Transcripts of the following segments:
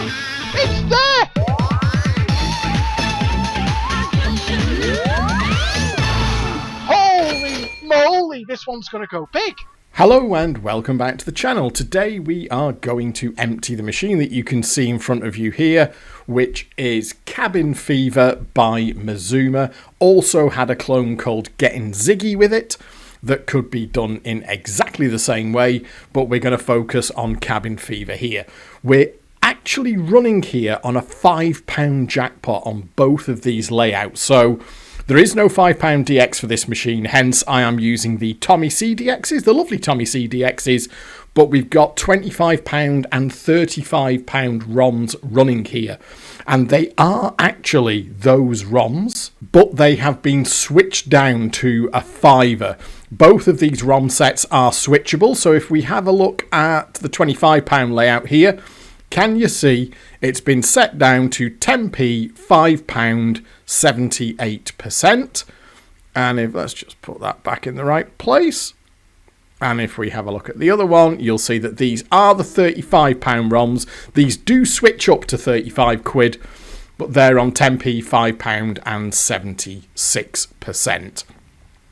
It's there! Holy moly, this one's gonna go big! Hello and welcome back to the channel. Today we are going to empty the machine that you can see in front of you here, which is Cabin Fever by Mazooma. Also had a clone called Getting Ziggy with it that could be done in exactly the same way, but we're going to focus on Cabin Fever here. We're actually running here on a £5 jackpot on both of these layouts, so there is no £5 DX for this machine, hence I am using the Tommy C DXs, the lovely Tommy C DXs, but we've got £25 and £35 ROMs running here. And they are actually those ROMs, but they have been switched down to a £5. Both of these ROM sets are switchable, so if we have a look at the £25 layout here, can you see it's been set down to 10p, £5, 78%. And if let's just put that back in the right place. And if we have a look at the other one, you'll see that these are the £35 ROMs. These do switch up to 35 quid, but they're on 10p, £5 and 76%.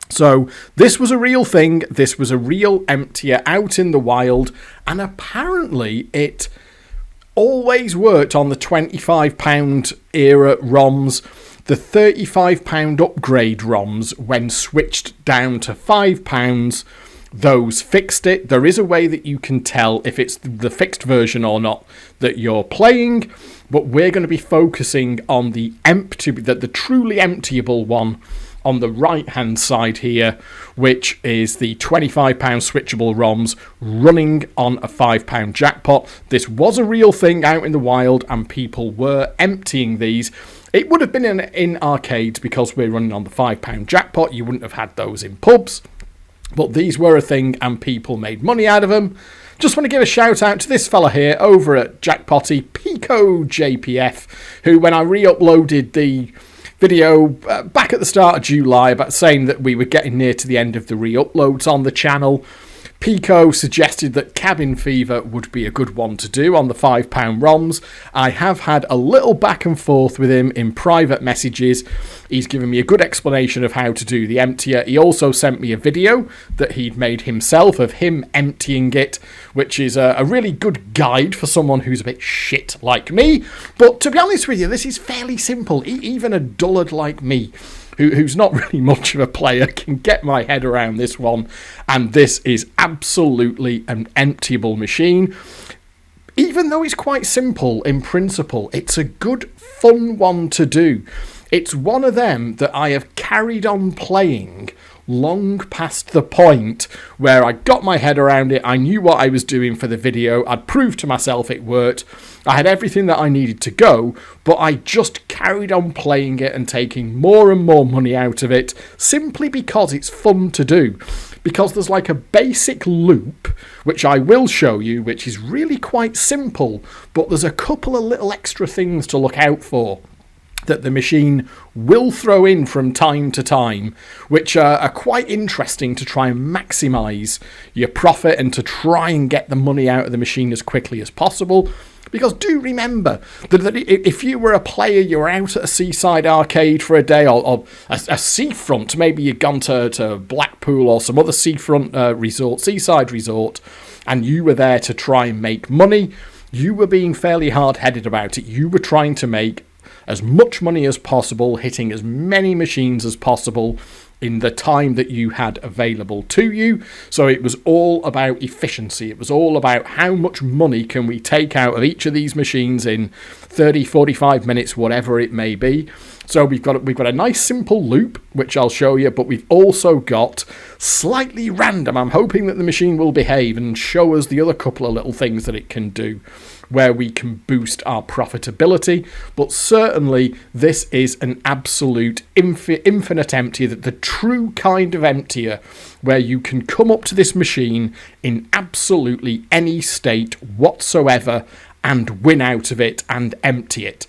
So this was a real thing. This was a real emptier out in the wild. And apparently it always worked on the £25 era ROMs. The £35 upgrade ROMs, when switched down to £5, those fixed it. There is a way that you can tell if it's the fixed version or not that you're playing, but we're going to be focusing on the truly emptyable one on the right hand side here, which is the £25 switchable ROMs running on a £5 jackpot. This was a real thing out in the wild and people were emptying these. It would have been in arcades because we're running on the £5 jackpot. You wouldn't have had those in pubs, but these were a thing and people made money out of them. Just want to give a shout out to this fella here over at Jackpotty, PekoJPF, who when I re-uploaded the video back at the start of July about saying that we were getting near to the end of the re-uploads on the channel, Peko suggested that Cabin Fever would be a good one to do on the £5 ROMs. I have had a little back and forth with him in private messages. He's given me a good explanation of how to do the emptier. He also sent me a video that he'd made himself of him emptying it, which is a really good guide for someone who's a bit shit like me. But to be honest with you, this is fairly simple. Even a dullard like me, who's not really much of a player, can get my head around this one. And this is absolutely an emptyable machine. Even though it's quite simple in principle, it's a good, fun one to do. It's one of them that I have carried on playing long past the point where I got my head around it. I knew what I was doing for the video. I'd proved to myself it worked. I had everything that I needed to go, but I just carried on playing it and taking more and more money out of it simply because it's fun to do. Because there's like a basic loop, which I will show you, which is really quite simple, but there's a couple of little extra things to look out for that the machine will throw in from time to time, which are quite interesting to try and maximise your profit and to try and get the money out of the machine as quickly as possible. Because do remember that if you were a player, you were out at a seaside arcade for a day, or a seafront, maybe you'd gone to Blackpool or some other seafront resort, seaside resort, and you were there to try and make money, you were being fairly hard-headed about it. You were trying to make as much money as possible, hitting as many machines as possible in the time that you had available to you. So it was all about efficiency. It was all about how much money can we take out of each of these machines in 30, 45 minutes, whatever it may be. So we've got a nice simple loop, which I'll show you, but we've also got slightly random. I'm hoping that the machine will behave and show us the other couple of little things that it can do, where we can boost our profitability. But certainly this is an absolute infinite emptier, the true kind of emptier where you can come up to this machine in absolutely any state whatsoever and win out of it and empty it.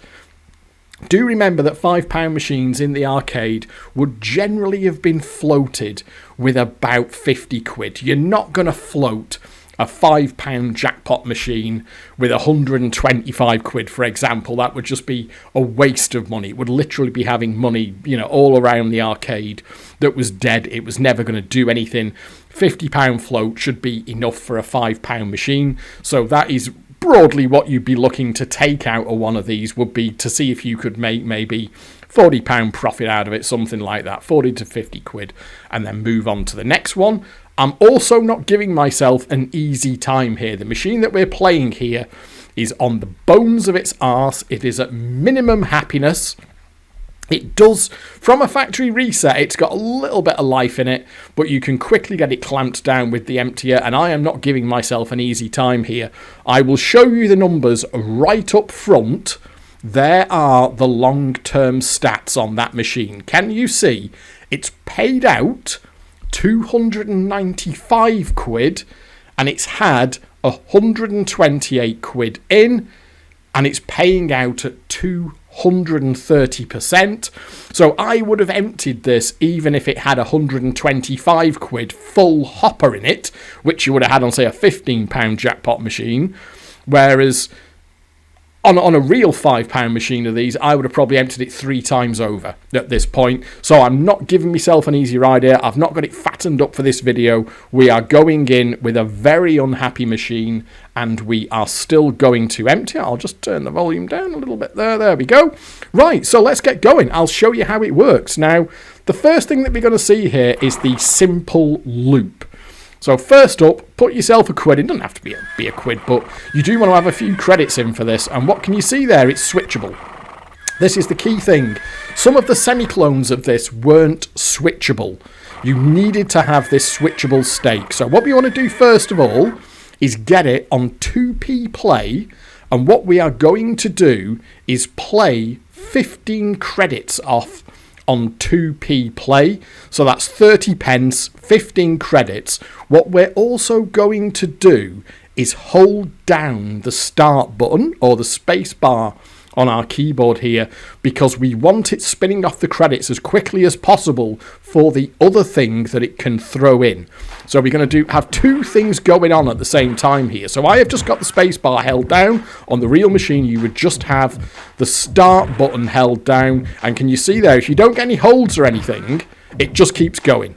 Do remember that £5 machines in the arcade would generally have been floated with about 50 quid. You're not going to float a £5 jackpot machine with 125 quid, for example. That would just be a waste of money. It would literally be having money, you know, all around the arcade that was dead. It was never going to do anything. £50 float should be enough for a £5 machine. So that is broadly what you'd be looking to take out of one of these, would be to see if you could make maybe £40 profit out of it, something like that, 40 to 50 quid, and then move on to the next one. I'm also not giving myself an easy time here. The machine that we're playing here is on the bones of its arse. It is at minimum happiness. It does, from a factory reset, it's got a little bit of life in it, but you can quickly get it clamped down with the emptier, and I am not giving myself an easy time here. I will show you the numbers right up front. There are the long-term stats on that machine. Can you see? It's paid out 295 quid, and it's had 128 quid in, and it's paying out at 230%. So I would have emptied this even if it had 125 quid full hopper in it, which you would have had on, say, a £15 jackpot machine. Whereas on a real £5 machine of these, I would have probably emptied it 3 times over at this point. So I'm not giving myself an easy ride here. I've not got it fattened up for this video. We are going in with a very unhappy machine, and we are still going to empty. I'll just turn the volume down a little bit there. There we go. Right, so let's get going. I'll show you how it works. Now, the first thing that we're going to see here is the simple loop. So first up, put yourself a quid in. It doesn't have to be a quid, but you do want to have a few credits in for this. And what can you see there? It's switchable. This is the key thing. Some of the semi-clones of this weren't switchable. You needed to have this switchable stake. So what we want to do first of all is get it on 2p play. And what we are going to do is play 15 credits off on 2p play. So that's 30 pence, 15 credits. What we're also going to do is hold down the start button or the space bar on our keyboard here, because we want it spinning off the credits as quickly as possible for the other thing that it can throw in. So we're going to have 2 things going on at the same time here. So I have just got the space bar held down. On the real machine, you would just have the start button held down. And can you see there, if you don't get any holds or anything, it just keeps going.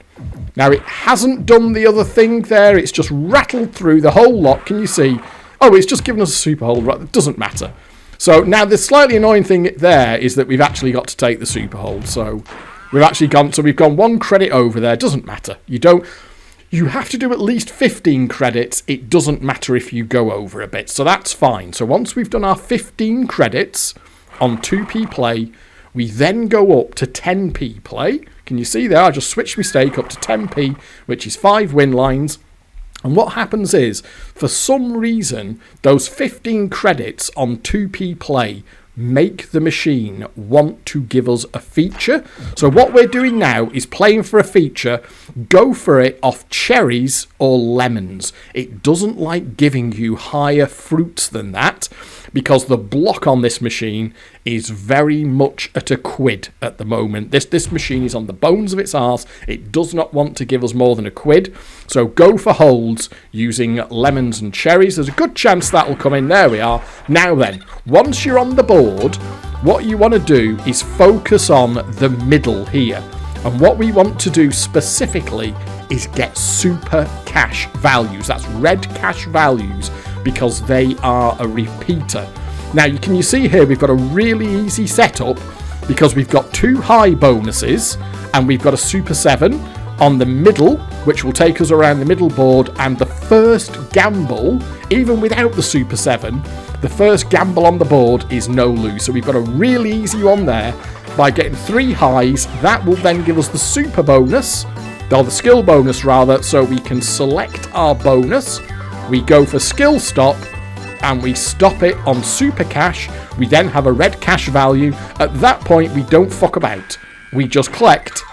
Now, it hasn't done the other thing there. It's just rattled through the whole lot. Can you see? Oh, it's just given us a super hold. Right, it doesn't matter. So now the slightly annoying thing there is that we've actually got to take the super hold. So we've gone 1 credit over there. Doesn't matter. You have to do at least 15 credits. It doesn't matter if you go over a bit. So that's fine. So once we've done our 15 credits on 2p play, we then go up to 10p play. Can you see there? I just switched my stake up to 10p, which is 5 win lines. And what happens is, for some reason, those 15 credits on 2p play make the machine want to give us a feature. So what we're doing now is playing for a feature. Go for it off cherries or lemons. It doesn't like giving you higher fruits than that, because the block on this machine is very much at a quid at the moment. This machine is on the bones of its arse. It does not want to give us more than a quid. So go for holds using lemons and cherries. There's a good chance that will come in. There we are. Now then, once you're on the board, what you want to do is focus on the middle here. And what we want to do specifically is get super cash values. That's red cash values, because they are a repeater. Now, can you see here, we've got a really easy setup, because we've got 2 high bonuses, and we've got a Super 7 on the middle, which will take us around the middle board, and the first gamble, even without the Super 7, the first gamble on the board is no lose. So we've got a really easy one there by getting 3 highs. That will then give us the super bonus, or the skill bonus rather, so we can select our bonus. We go for skill stop, and we stop it on super cash. We then have a red cash value. At that point, we don't fuck about. We just collect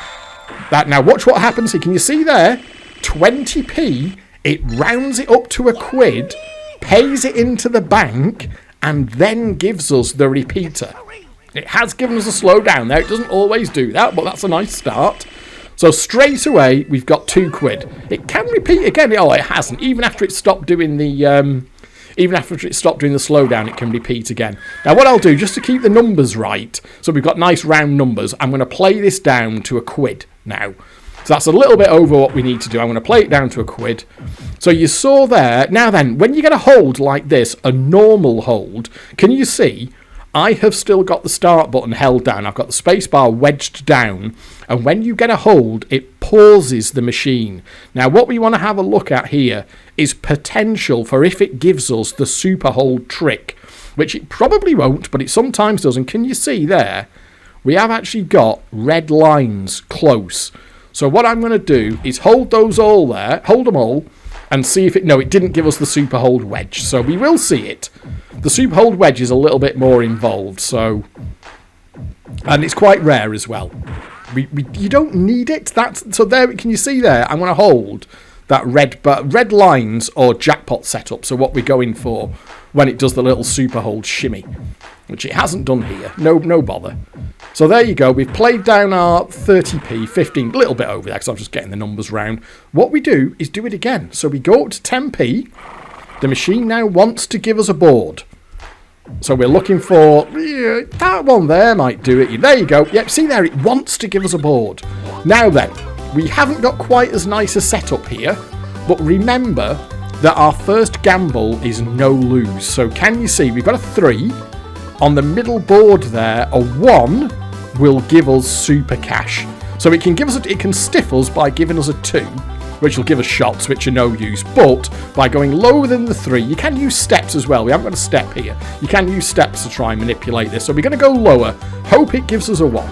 that. Now watch what happens here. Can you see there? 20p. It rounds it up to a quid, pays it into the bank, and then gives us the repeater. It has given us a slowdown there. It doesn't always do that, but that's a nice start. So straight away, we've got £2. It can repeat again. Oh, it hasn't. Even after it stopped doing the slowdown, it can repeat again. Now, what I'll do, just to keep the numbers right, so we've got nice round numbers, I'm going to play this down to £1 now. So that's a little bit over what we need to do. I'm going to play it down to £1. So you saw there. Now then, when you get a hold like this, a normal hold, can you see I have still got the start button held down. I've got the spacebar wedged down. And when you get a hold, it pauses the machine. Now, what we want to have a look at here is potential for if it gives us the super hold trick, which it probably won't, but it sometimes does. And can you see there? We have actually got red lines close. So what I'm going to do is hold those all there, hold them all, and see if it... No, it didn't give us the super hold wedge, so we will see it. The super hold wedge is a little bit more involved, so... And it's quite rare as well. You don't need it. So there, can you see there? I'm going to hold that red lines or jackpot setup, so what we're going for when it does the little super hold shimmy, which it hasn't done here. No bother. So there you go. We've played down our 30p, 15, a little bit over there because I'm just getting the numbers round. What we do is do it again. So we go up to 10p. The machine now wants to give us a board. So we're looking for... Yeah, that one there might do it. There you go. Yep, see there, it wants to give us a board. Now then, we haven't got quite as nice a setup here, but remember that our first gamble is no lose. So can you see, we've got a 3. On the middle board there, a 1 will give us super cash. So it can give us it can stiff us by giving us a 2, which will give us shots, which are no use. But by going lower than the 3, you can use steps as well. We haven't got a step here. You can use steps to try and manipulate this. So we're going to go lower. Hope it gives us a 1.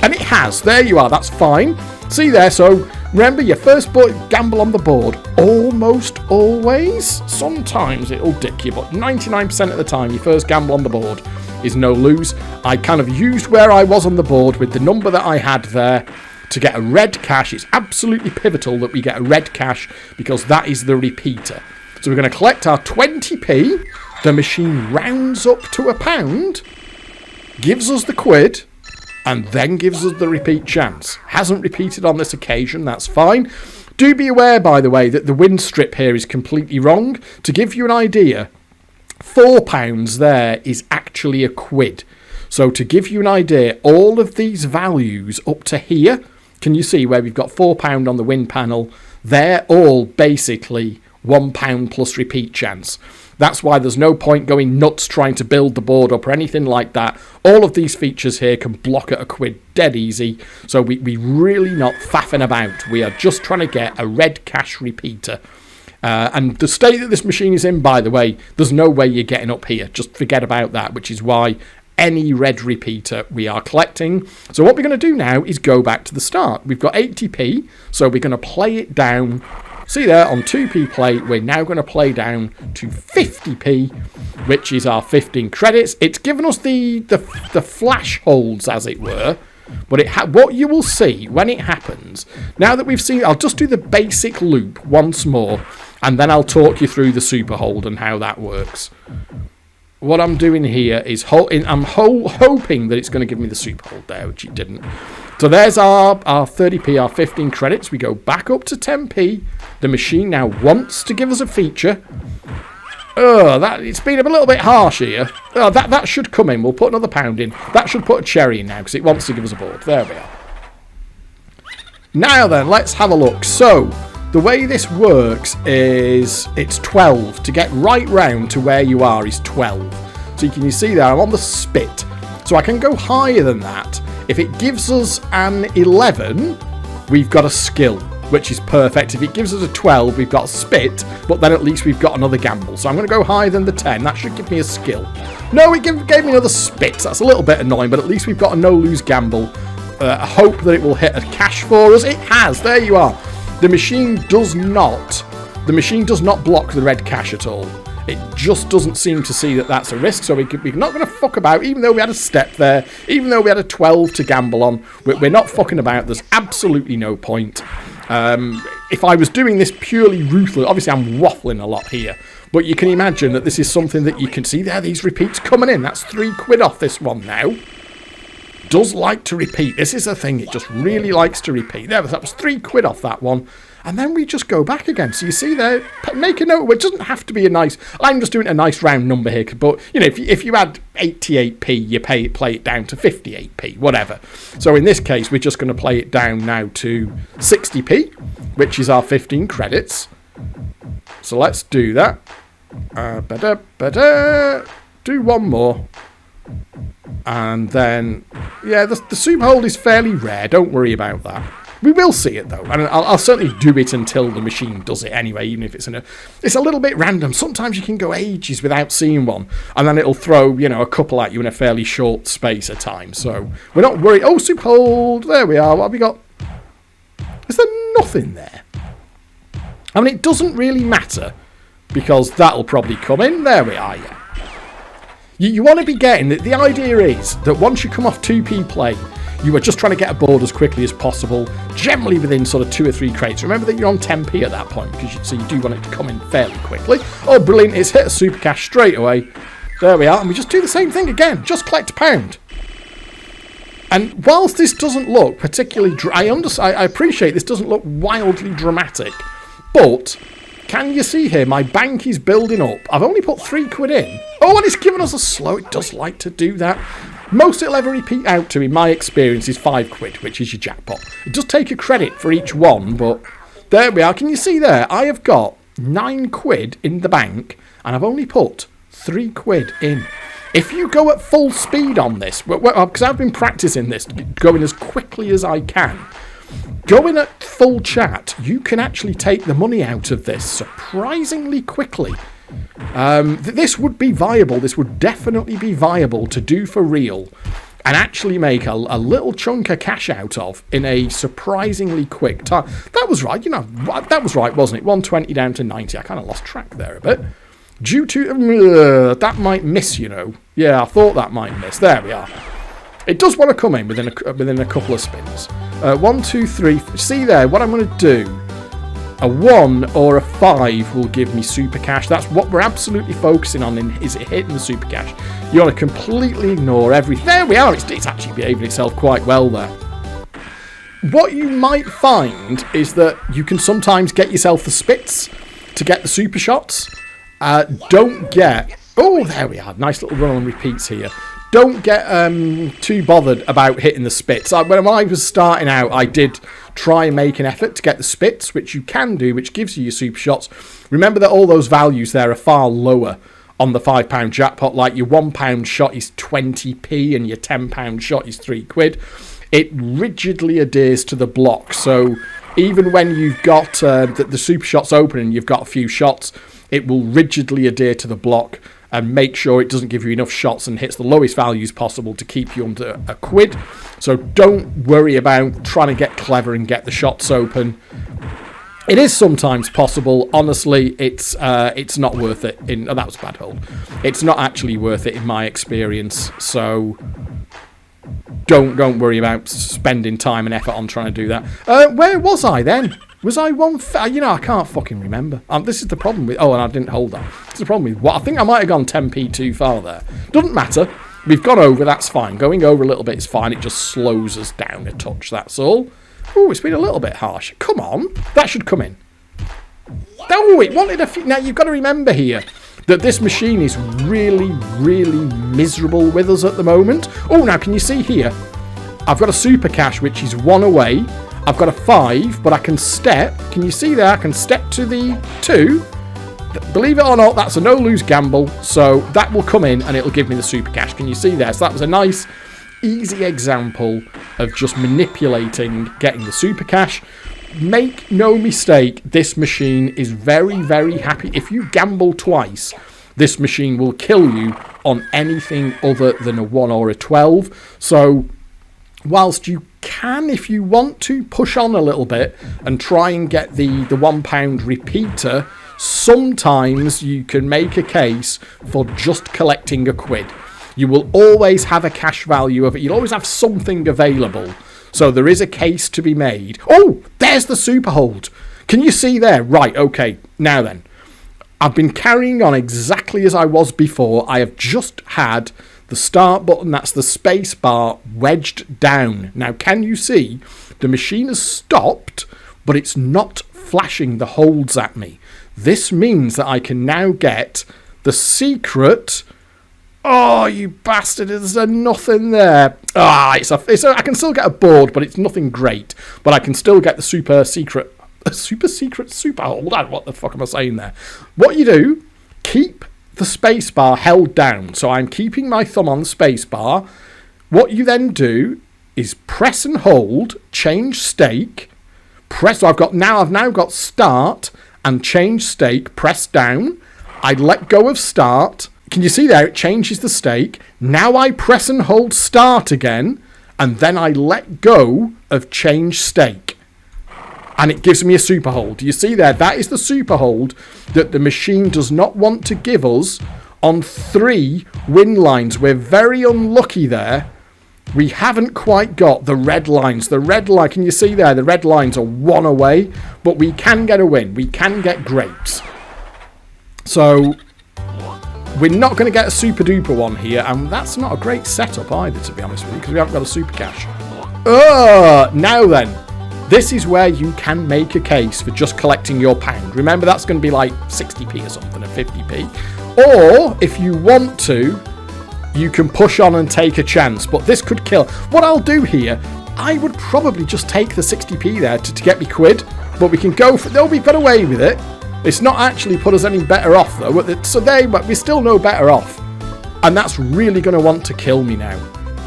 And it has. There you are. That's fine. See there. So remember, your first gamble on the board, almost always, sometimes it'll dick you, but 99% of the time, your first gamble on the board is no lose. I kind of used where I was on the board with the number that I had there to get a red cash. It's absolutely pivotal that we get a red cash because that is the repeater. So we're going to collect our 20p. The machine rounds up to £1, gives us the £1, and then gives us the repeat chance. Hasn't repeated on this occasion, that's fine. Do be aware, by the way, that the win strip here is completely wrong. To give you an idea, £4 there is actually £1. So to give you an idea, all of these values up to here, can you see where we've got £4 on the win panel? They're all basically £1 plus repeat chance. That's why there's no point going nuts trying to build the board up or anything like that. All of these features here can block at £1 dead easy. So we really not faffing about. We are just trying to get a red cash repeater. And the state that this machine is in, by the way, there's no way you're getting up here. Just forget about that, which is why any red repeater we are collecting. So what we're going to do now is go back to the start. We've got 80p, so we're going to play it down. See there, on 2p play, we're now going to play down to 50p, which is our 15 credits. It's given us the flash holds, as it were. But what you will see when it happens, now that we've seen, I'll just do the basic loop once more, and then I'll talk you through the super hold and how that works. What I'm doing here is I'm hoping that it's going to give me the super hold there, which it didn't. So there's our 30p, our 15 credits. We go back up to 10p. The machine now wants to give us a feature. It's been a little bit harsh here. That should come in. We'll put another £1 in. That should put a cherry in now because it wants to give us a board. There we are. Now then, let's have a look. So the way this works is it's 12. To get right round to where you are is 12. So you see there, I'm on the spit. So I can go higher than that. If it gives us an 11, we've got a skill, which is perfect. If it gives us a 12, we've got a spit, but then at least we've got another gamble. So I'm going to go higher than the 10. That should give me a skill. No, it gave me another spit. That's a little bit annoying, but at least we've got a no-lose gamble. I hope that it will hit a cash for us. It has. There you are. The machine does not block the red cash at all. It just doesn't seem to see that that's a risk, so we're not going to fuck about, even though we had a step there, even though we had a 12 to gamble on. We're not fucking about. There's absolutely no point. If I was doing this purely ruthless, obviously I'm waffling a lot here, but you can imagine that this is something that you can see there, these repeats coming in. That's £3 off this one now. does like to repeat. This is a thing, it just really likes to repeat. There, that was £3 off that one. And then we just go back again. So you see there, make a note. It doesn't have to be a nice... I'm just doing a nice round number here. But, you know, if you had 88p, you play it down to 58p, whatever. So in this case, we're just going to play it down now to 60p, which is our 15 credits. So let's do that. Do one more. And then, yeah, the super hold is fairly rare. Don't worry about that. We will see it though, and I'll certainly do it until the machine does it anyway, even if it's it's a little bit random. Sometimes you can go ages without seeing one, and then it'll throw, you know, a couple at you in a fairly short space of time. So we're not worried. Oh, super hold, there we are. What have we got? Is there nothing there? I mean, it doesn't really matter, because that'll probably come in. There we are, yeah. You want to be getting, the idea is that once you come off 2p play, you are just trying to get aboard as quickly as possible, generally within sort of 2 or 3 crates. Remember that you're on 10p at that point, because so you do want it to come in fairly quickly. Oh, brilliant, it's hit a super cash straight away. There we are, and we just do the same thing again, just collect a pound. And whilst this doesn't look particularly, I appreciate this doesn't look wildly dramatic, but can you see here, my bank is building up. I've only put £3 in. Oh, and it's given us a slow, it does like to do that. Most it'll ever repeat out to, in my experience, is £5, which is your jackpot. It does take a credit for each one, but there we are. Can you see there? I have got £9 in the bank, and I've only put £3 in. If you go at full speed on this, because I've been practicing this, going as quickly as I can, going at full chat, you can actually take the money out of this surprisingly quickly. This would be viable. This would definitely be viable to do for real and actually make a little chunk of cash out of in a surprisingly quick time. That was right, you know, that was right, wasn't it? 120 down to 90. I kind of lost track there a bit. Due to... that might miss, you know. Yeah, I thought that might miss. There we are. It does want to come in within a couple of spins. 1, 2, 3... See there, what I'm going to do... A 1 or a 5 will give me super cash. That's what we're absolutely focusing on, is it hitting the super cash. You want to completely ignore everything. There we are. It's actually behaving itself quite well there. What you might find is that you can sometimes get yourself the spits to get the super shots. Don't get... Oh, there we are. Nice little run on repeats here. Don't get too bothered about hitting the spits. When I was starting out, I did try and make an effort to get the spits, which you can do, which gives you your super shots. Remember that all those values there are far lower on the £5 jackpot. Like your £1 shot is 20p and your £10 shot is £3. It rigidly adheres to the block. So even when you've got the super shots open and you've got a few shots, it will rigidly adhere to the block and make sure it doesn't give you enough shots and hits the lowest values possible to keep you under £1. So don't worry about trying to get clever and get the shots open. It is sometimes possible. Honestly, it's not worth it. Oh, that was a bad hold. It's not actually worth it in my experience. So don't worry about spending time and effort on trying to do that. Where was I then? Was I one... you know, I can't fucking remember. This is the problem with... Oh, and I didn't hold that. This is the problem with... I think I might have gone 10p too far there. Doesn't matter. We've gone over, that's fine. Going over a little bit is fine. It just slows us down a touch, that's all. Oh, it's been a little bit harsh. Come on. That should come in. Oh, it wanted a few... Now, you've got to remember here that this machine is really, really miserable with us at the moment. Oh, now, can you see here? I've got a super cash, which is 1 away. I've got a 5, but I can step. Can you see there? I can step to the 2. Believe it or not, that's a no-lose gamble. So that will come in and it'll give me the super cash. Can you see there? So that was a nice, easy example of just manipulating, getting the super cash. Make no mistake, this machine is very, very happy. If you gamble twice, this machine will kill you on anything other than a 1 or a 12. So whilst you can, if you want to, push on a little bit and try and get the £1 repeater, sometimes you can make a case for just collecting £1. You will always have a cash value of it. You'll always have something available. So there is a case to be made. Oh, there's the super hold. Can you see there? Right, okay. Now then, I've been carrying on exactly as I was before. I have just had The start button, that's the space bar wedged down. Now, can you see the machine has stopped, but it's not flashing the holds at me. This means that I can now get the secret. Oh, you bastard, there's nothing there. I can still get a board, but it's nothing great. But I can still get the super secret hold. What the fuck am I saying there? What you do, keep the space bar held down. So I'm keeping my thumb on the space bar. What you then do is press and hold, change stake, press. So I've now got start and change stake, press down. I let go of start. Can you see there? It changes the stake. Now I press and hold start again, and then I let go of change stake. And it gives me a super hold. Do you see there? That is the super hold that the machine does not want to give us on 3 win lines. We're very unlucky there. We haven't quite got the red lines. The red line, can you see there? The red lines are 1 away, but we can get a win. We can get grapes. So we're not going to get a super duper one here, and that's not a great setup either, to be honest with you, because we haven't got a super cash. Now then. This is where you can make a case for just collecting your pound. Remember, that's going to be like 60p or something, or 50p. Or, if you want to, you can push on and take a chance. But this could kill. What I'll do here, I would probably just take the 60p there to get me quid. But we can go for... No, we've got away with it. It's not actually put us any better off, though. So but we're still no better off. And that's really going to want to kill me now.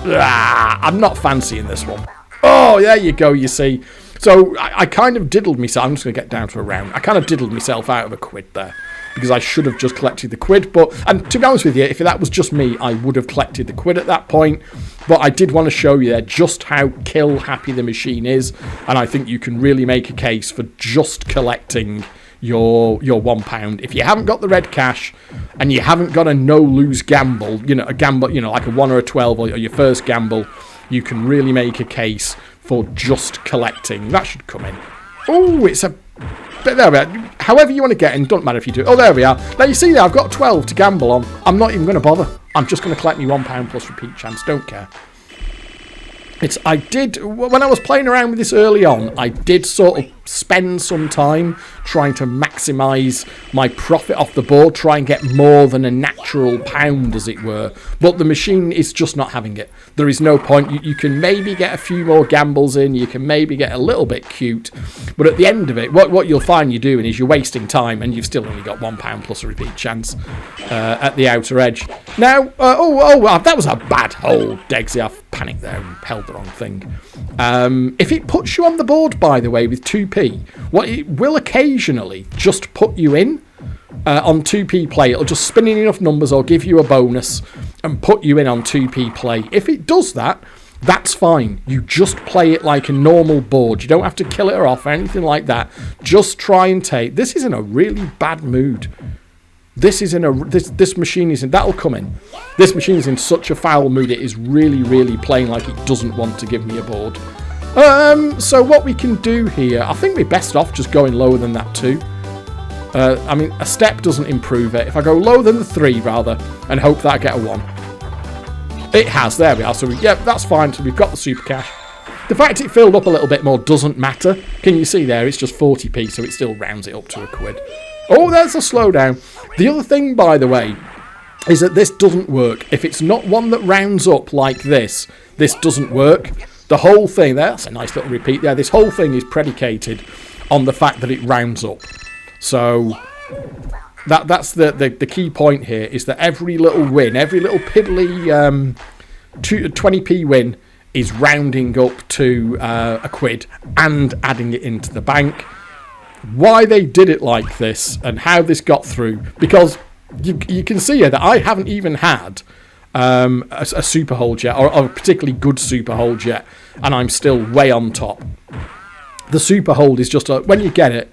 I'm not fancying this one. Oh, there you go, you see. So I kind of diddled myself. I'm just going to get down to a round. I kind of diddled myself out of a quid there because I should have just collected the quid. And to be honest with you, if that was just me, I would have collected the quid at that point. But I did want to show you there just how kill happy the machine is. And I think you can really make a case for just collecting your £1. If you haven't got the red cash and you haven't got a no-lose gamble, a gamble, like a 1 or a 12 or your first gamble, you can really make a case for just collecting. That should come in. Oh, it's a... There we are. However you want to get in, doesn't matter if you do. Oh, there we are. Now, you see there, I've got 12 to gamble on. I'm not even going to bother. I'm just going to collect me £1 plus repeat chance. Don't care. When I was playing around with this early on, I did sort of spend some time trying to maximise my profit off the board, try and get more than a natural pound, as it were. But the machine is just not having it. There is no point. You can maybe get a few more gambles in, you can maybe get a little bit cute, but at the end of it, what you'll find you're doing is you're wasting time, and you've still only got £1 plus a repeat chance at the outer edge. Now, that was a bad hole, Degsy. I've panicked there and held the wrong thing. If it puts you on the board, by the way, with 2p, what it will occasionally just put you in on 2p play. It'll just spin in enough numbers or give you a bonus and put you in on 2p play. If it does that, that's fine. You just play it like a normal board. You don't have to kill it off or anything like that. Just try and take... This is in a really bad mood. This machine is in... That'll come in. This machine is in such a foul mood. It is really, really playing like it doesn't want to give me a board. So what we can do here... I think we're best off just going lower than that 2. I mean, a step doesn't improve it. If I go lower than the 3, rather, and hope that I get a 1. It has. There we are. So, that's fine. So we've got the super cash. The fact it filled up a little bit more doesn't matter. Can you see there? It's just 40p, so it still rounds it up to a quid. Oh, there's a slowdown. The other thing, by the way, is that this doesn't work. If it's not one that rounds up like this doesn't work. The whole thing there, that's a nice little repeat there. This whole thing is predicated on the fact that it rounds up. So that's the key point here, is that every little win, every little piddly 20p win is rounding up to a quid and adding it into the bank. Why they did it like this and how this got through, because you can see here that I haven't even had a super hold yet, or a particularly good super hold yet, and I'm still way on top. The super hold is just when you get it,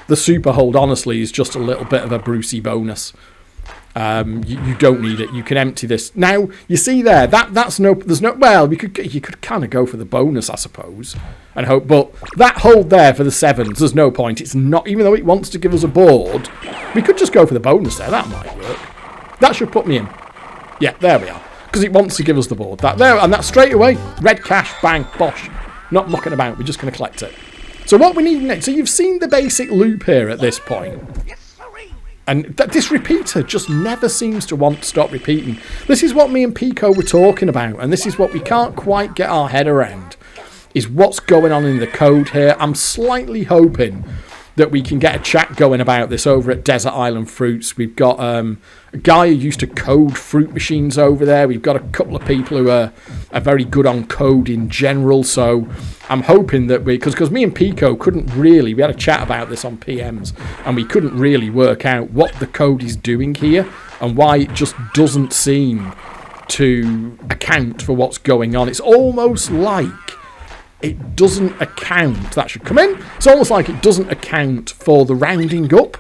the super hold honestly is just a little bit of a Brucey bonus. You don't need it. You can empty this. Now, you see there, there's no, well, you could kind of go for the bonus, I suppose, and hope, but that hold there for the 7s, there's no point. It's not, even though it wants to give us a board, we could just go for the bonus there. That might work. That should put me in. Yeah, there we are. because it wants to give us the board. That there, and that's straight away. Red cash, bang, bosh. Not mucking about, we're just going to collect it. So what we need next, so you've seen the basic loop here at this point. And this repeater just never seems to want to stop repeating. This is what me and Peko were talking about, and this is what we can't quite get our head around, is what's going on in the code here. I'm slightly hoping that we can get a chat going about this over at Desert Island Fruits. We've got a guy who used to code fruit machines over there. We've got a couple of people who are very good on code in general. So I'm hoping that because me and Peko couldn't really, we had a chat about this on PMs, and we couldn't really work out what the code is doing here and why it just doesn't seem to account for what's going on. It's almost like it doesn't account, that should come in, it's almost like it doesn't account for the rounding up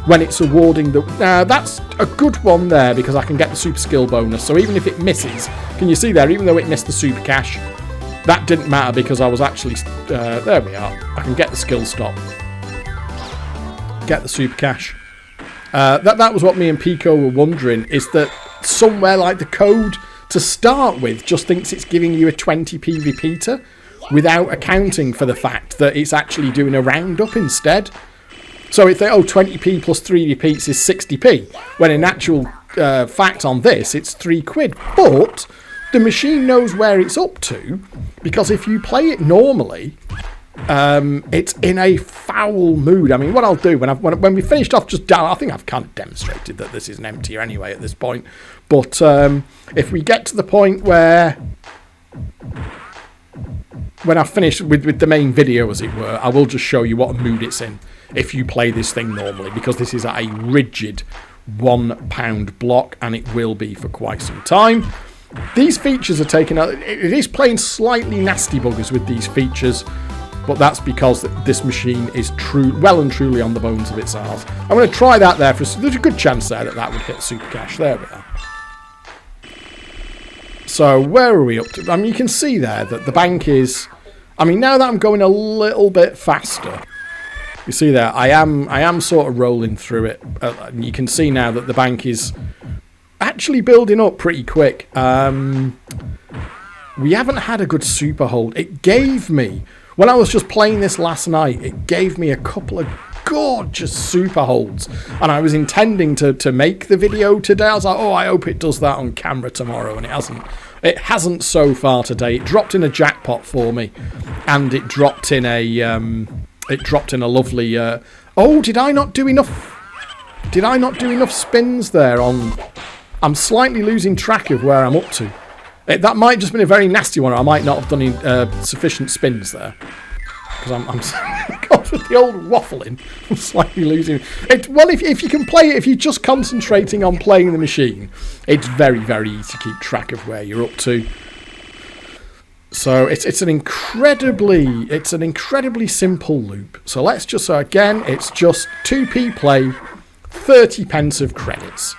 when it's awarding the... that's a good one there, because I can get the super skill bonus, so even if it misses, can you see there, even though it missed the super cash, that didn't matter because I was actually... there we are, I can get the skill stop. Get the super cash. That was what me and Peko were wondering, is that somewhere like the code to start with just thinks it's giving you a 20p repeater, without accounting for the fact that it's actually doing a roundup instead. So if they 20p plus 3 repeats is 60p, when in actual fact on this it's £3. But the machine knows where it's up to, because if you play it normally, it's in a foul mood. I mean, what I'll do when we finished off just down, I think I've kind of demonstrated that this is an emptier anyway at this point. But if we get to the point where... when I finish with the main video, as it were, I will just show you what mood it's in if you play this thing normally, because this is a rigid £1 block, and it will be for quite some time. These features are taken out. It is playing slightly nasty buggers with these features, but that's because this machine is well and truly on the bones of its arse. I'm going to try that there. There's a good chance there that would hit super cash. There we are. So where are we up to? I mean, you can see there that the bank is... I mean, now that I'm going a little bit faster, you see there, I am sort of rolling through it. And you can see now that the bank is actually building up pretty quick. We haven't had a good super hold. It gave me, when I was just playing this last night, it gave me a couple of gorgeous super holds, and I was intending to make the video today. I was like, oh, I hope it does that on camera tomorrow, and it hasn't so far today. It dropped in a jackpot for me, and it dropped in a lovely oh, did I not do enough spins there on... I'm slightly losing track of where I'm up to. That might just been a very nasty one. I might not have done sufficient spins there, because I'm God, with the old waffling, I'm slightly losing it. Well, if you can play it, if you're just concentrating on playing the machine, it's very, very easy to keep track of where you're up to. So it's an incredibly simple loop. So let's just, so again, it's just 2p play, 30 pence of credits.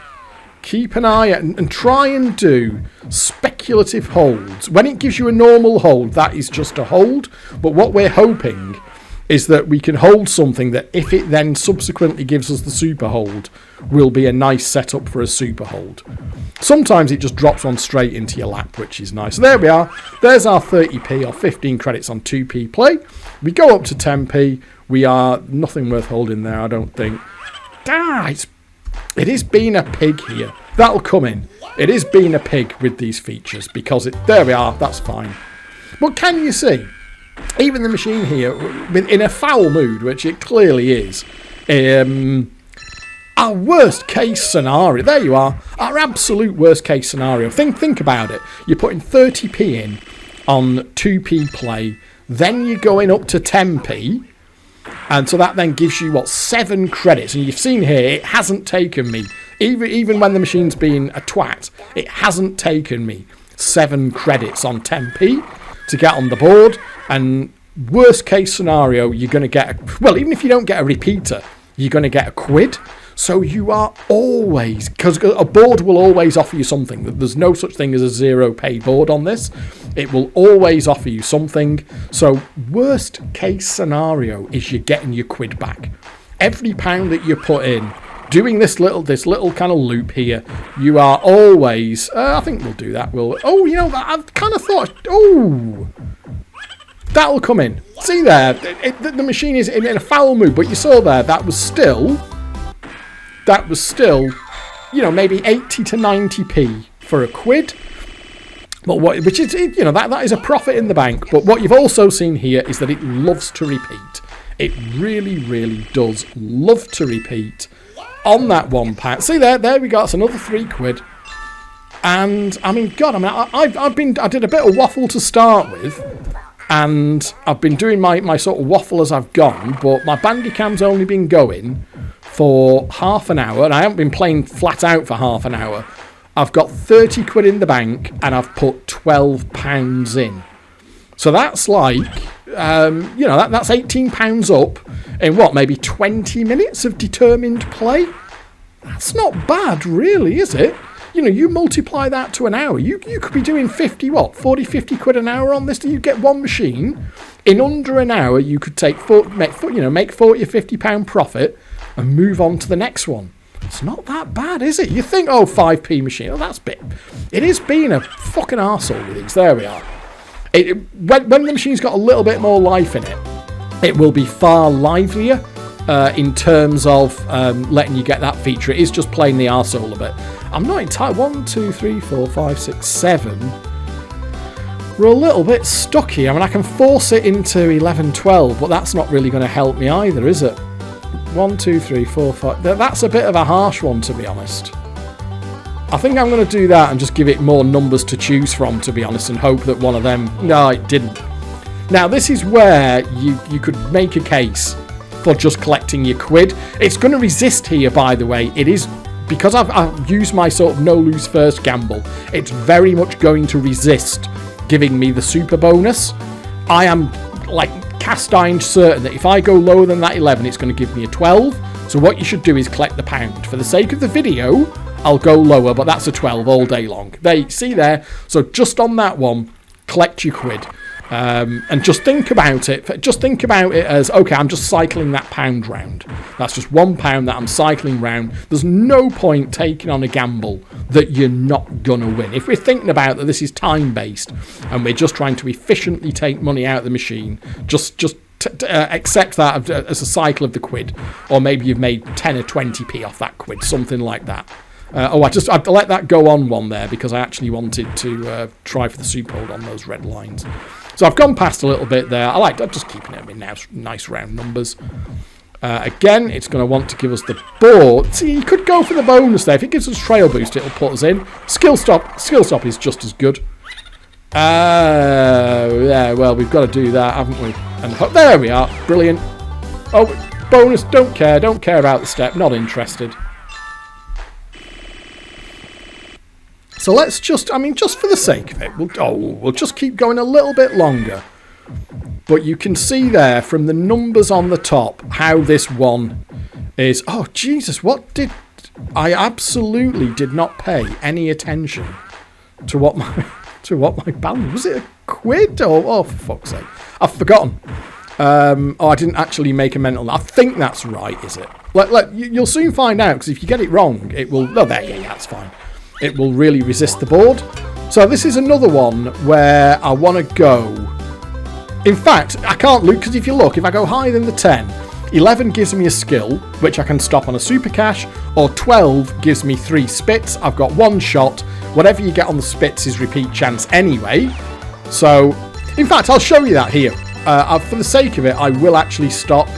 Keep an eye out and try and do speculative holds. When it gives you a normal hold, that is just a hold. But what we're hoping is that we can hold something that, if it then subsequently gives us the super hold, will be a nice setup for a super hold. Sometimes it just drops one straight into your lap, which is nice. So there we are. There's our 30p or 15 credits on 2p play. We go up to 10p. We are nothing worth holding there, I don't think. It is being a pig here. That'll come in. It is being a pig with these features, because there we are. That's fine. But can you see? Even the machine here, in a foul mood, which it clearly is, our worst case scenario, there you are, our absolute worst case scenario. Think about it. You're putting 30p in on 2p play, then you're going up to 10p, and so that then gives you, 7 credits. And you've seen here, it hasn't taken me, even when the machine's been a twat, it hasn't taken me 7 credits on 10p to get on the board. And worst case scenario, you're going to get, even if you don't get a repeater, you're going to get £1. So you are always, because a board will always offer you something. There's no such thing as a zero pay board on this. It will always offer you something. So worst case scenario is you're getting your £1 back. Every pound that you put in doing this little kind of loop here, you are always... I think we'll do that. Oh, you know, I've kind of thought... Oh, that'll come in. See there, the machine is in a foul mood, but you saw there, that was still, you know, maybe 80 to 90p for a quid. But which is, you know, that is a profit in the bank. But what you've also seen here is that it loves to repeat. It really, really does love to repeat on that £1. See there we go. It's another £3. And I mean, God, I mean, I did a bit of waffle to start with, and I've been doing my sort of waffle as I've gone. But my Bandicam's only been going for half an hour, and I haven't been playing flat out for half an hour. I've got 30 quid in the bank, and I've put £12 in. So that's like, you know, that's £18 up in what, maybe 20 minutes of determined play? That's not bad, really, is it? You know, you multiply that to an hour, you could be doing 50 quid an hour on this. You get one machine. In under an hour, you could make 40 or £50 profit and move on to the next one. It's not that bad, is it? You think, oh, 5p machine, oh, that's bit. It is being a fucking arsehole with these. There we are. When the machine's got a little bit more life in it, it will be far livelier in terms of letting you get that feature. It is just playing the arsehole a bit. I'm not entirely... 1, 2, 3, 4, 5, 6, 7. We're a little bit stuck here. I mean, I can force it into 11, 12, but that's not really going to help me either, is it? 1, 2, 3, 4, 5. That's a bit of a harsh one, to be honest. I think I'm going to do that and just give it more numbers to choose from, to be honest, and hope that one of them... No, it didn't. Now, this is where you could make a case for just collecting your quid. It's going to resist here, by the way. It is... Because I've used my sort of no-lose first gamble, it's very much going to resist giving me the super bonus. I am, like, cast iron certain that if I go lower than that 11, it's going to give me a 12. So what you should do is collect the pound. For the sake of the video, I'll go lower, but that's a 12 all day long. See there? So just on that one, collect your quid. And just think about it. Just think about it as, okay, I'm just cycling that pound round. That's just £1 that I'm cycling round. There's no point taking on a gamble that you're not going to win. If we're thinking about that this is time-based and we're just trying to efficiently take money out of the machine, just accept that as a cycle of the quid. Or maybe you've made 10 or 20p off that quid, something like that. I let that go on one there because I actually wanted to try for the super hold on those red lines. So I've gone past a little bit there. I'm just keeping it in nice round numbers. Again, it's going to want to give us the board. See, you could go for the bonus there. If it gives us trail boost, it'll put us in. Skill stop is just as good. Yeah, well, we've got to do that, haven't we? And there we are. Brilliant. Oh, bonus, don't care about the step. Not interested. So let's just, just for the sake of it, we'll just keep going a little bit longer. But you can see there from the numbers on the top how this one is. Oh, Jesus, I absolutely did not pay any attention to what my balance was. It a quid? Oh, for fuck's sake. I've forgotten. I didn't actually make a mental... I think that's right, is it? You'll soon find out, because if you get it wrong, it will... Oh, there, yeah, that's fine. It will really resist the board. So this is another one where I want to go. In fact, I can't look, because if you look, if I go higher than the 10, 11 gives me a skill, which I can stop on a super cash, or 12 gives me 3 spits. I've got 1 shot. Whatever you get on the spits is repeat chance anyway. So, in fact, I'll show you that here. For the sake of it, I will actually stop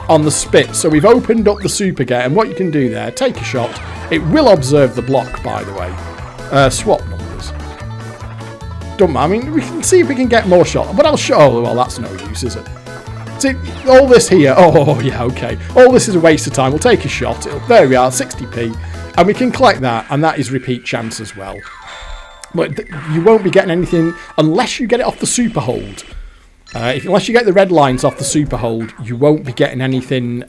on the spit. So we've opened up the super gate, and what you can do there, take a shot. It will observe the block, by the way. Swap numbers. Don't mind. We can see if we can get more shot. But I'll show... Oh, well, that's no use, is it? See, all this here... Oh, yeah, okay. All this is a waste of time. We'll take a shot. There we are, 60p. And we can collect that, and that is repeat chance as well. But you won't be getting anything unless you get it off the super hold. Unless you get the red lines off the super hold, you won't be getting anything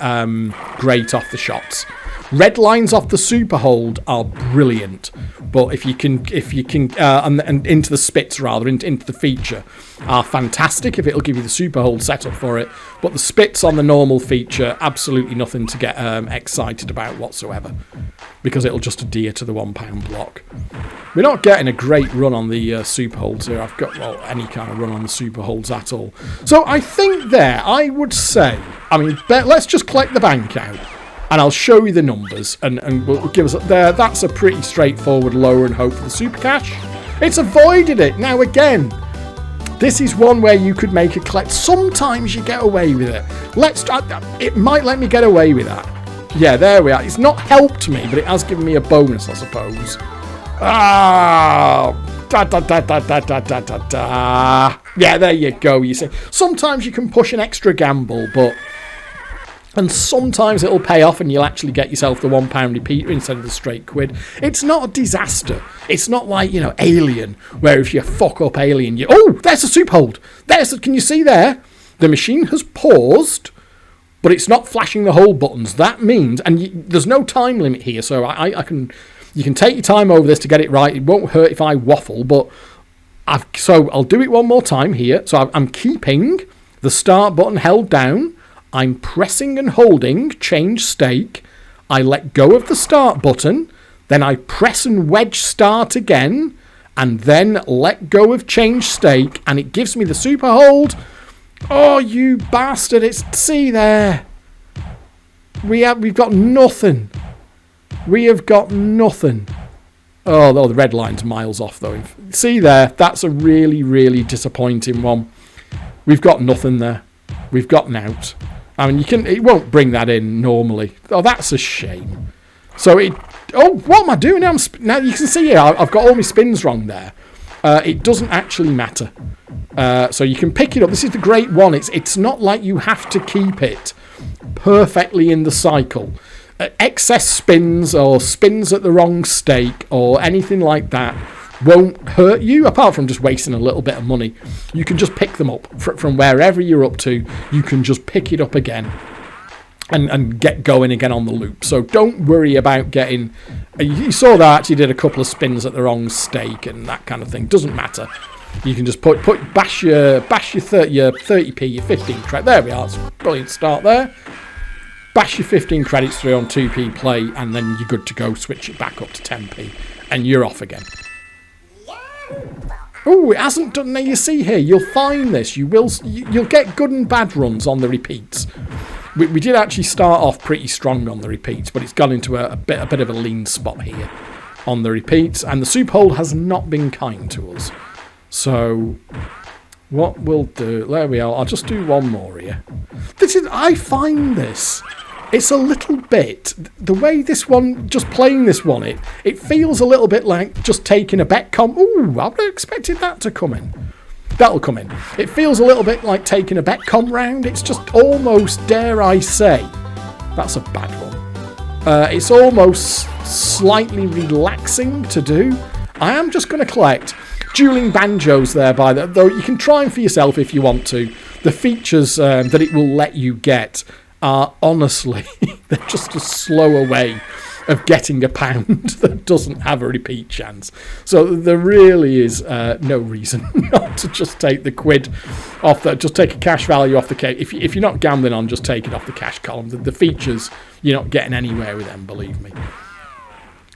great off the shots. Red lines off the super hold are brilliant, but if you can, and into the spits rather, into the feature, are fantastic if it'll give you the super hold setup for it. But the spits on the normal feature, absolutely nothing to get excited about whatsoever, because it'll just adhere to the £1 block. We're not getting a great run on the super holds here. I've got, well, any kind of run on the super holds at all. So I think there, I would say, I mean, let's just collect the bank out, and I'll show you the numbers, and we'll give us there. That's a pretty straightforward lower and hope for the super cash. It's avoided it. Now again, this is one where you could make a collect. Sometimes you get away with it. It might let me get away with that. Yeah, there we are. It's not helped me, but it has given me a bonus, I suppose. Yeah, there you go. You see, sometimes you can push an extra gamble, and sometimes it'll pay off and you'll actually get yourself the £1 repeater instead of the straight quid. It's not a disaster. It's not like, Alien, where if you fuck up Alien, there's a soup hold. Can you see there? The machine has paused, but it's not flashing the hold buttons. That means, and there's no time limit here, so you can take your time over this to get it right. It won't hurt if I waffle, but so I'll do it one more time here. So I'm keeping the start button held down. I'm pressing and holding change stake. I let go of the start button. Then I press and wedge start again. And then let go of change stake. And it gives me the super hold. Oh, you bastard. See there. We've got nothing. We have got nothing. Oh, the red line's miles off, though. See there? That's a really, really disappointing one. We've got nothing there. We've got an out. I mean, it won't bring that in normally. Oh, that's a shame. So what am I doing now? Now you can see here, I've got all my spins wrong there. It doesn't actually matter. So you can pick it up. This is the great one. It's not like you have to keep it perfectly in the cycle. Excess spins or spins at the wrong stake or anything like that won't hurt you, apart from just wasting a little bit of money. You can just pick them up from wherever you're up to. You can just pick it up again and get going again on the loop. So don't worry about getting... You saw that you did a couple of spins at the wrong stake and that kind of thing. Doesn't matter. You can just bash your 30p, your 15 credit. There we are. It's a brilliant start there. Bash your 15 credits through on 2p play, and then you're good to go. Switch it back up to 10p, and you're off again. Oh, it hasn't done. Now you see here, you'll find this. You'll get good and bad runs on the repeats. We did actually start off pretty strong on the repeats, but it's gone into a bit of a lean spot here on the repeats, and the soup hold has not been kind to us. So what we'll do, there we are. I'll just do one more here. I find this. It's a little bit, the way this one, just playing this one, it feels a little bit like just taking a bet comp. Ooh, I would have expected that to come in. That'll come in. It feels a little bit like taking a bet comp round. It's just almost, dare I say, that's a bad one. It's almost slightly relaxing to do. I am just going to collect dueling banjos there, though you can try them for yourself if you want to. The features that it will let you get are honestly, they're just a slower way of getting a pound that doesn't have a repeat chance. So there really is no reason not to just take the quid off just take a cash value off the cake. If you're not gambling on, just take it off the cash column. The features, you're not getting anywhere with them, believe me.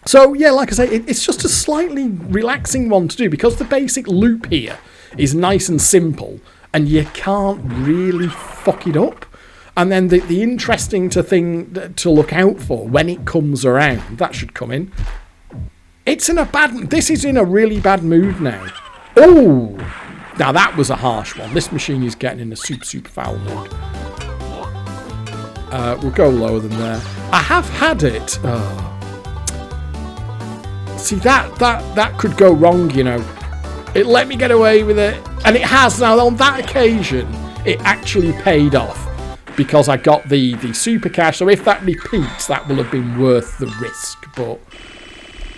So yeah, like I say, it's just a slightly relaxing one to do because the basic loop here is nice and simple and you can't really fuck it up. And then the interesting thing to look out for when it comes around, that should come in. This is in a really bad mood now. Oh, now that was a harsh one. This machine is getting in a super foul mood. We'll go lower than there. I have had it. Oh. See, that could go wrong, you know. It let me get away with it. And it has. Now, on that occasion, it actually paid off. Because I got the super cash. So if that repeats, that will have been worth the risk. But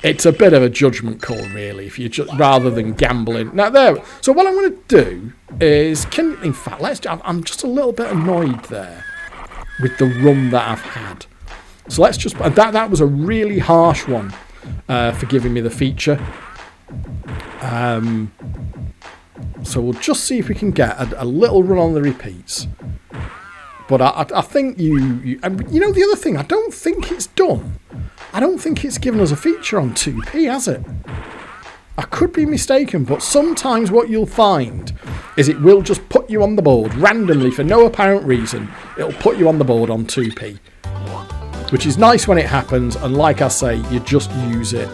it's a bit of a judgment call, really, if you rather than gambling. Now, there. So what I'm going to do is... In fact, I'm just a little bit annoyed there with the run that I've had. So let's just... That was a really harsh one for giving me the feature. So we'll just see if we can get a little run on the repeats. But I think you know the other thing, I don't think it's done. I don't think it's given us a feature on 2p, has it? I could be mistaken, but sometimes what you'll find is it will just put you on the board randomly for no apparent reason. It'll put you on the board on 2p, which is nice when it happens. And like I say, you just use it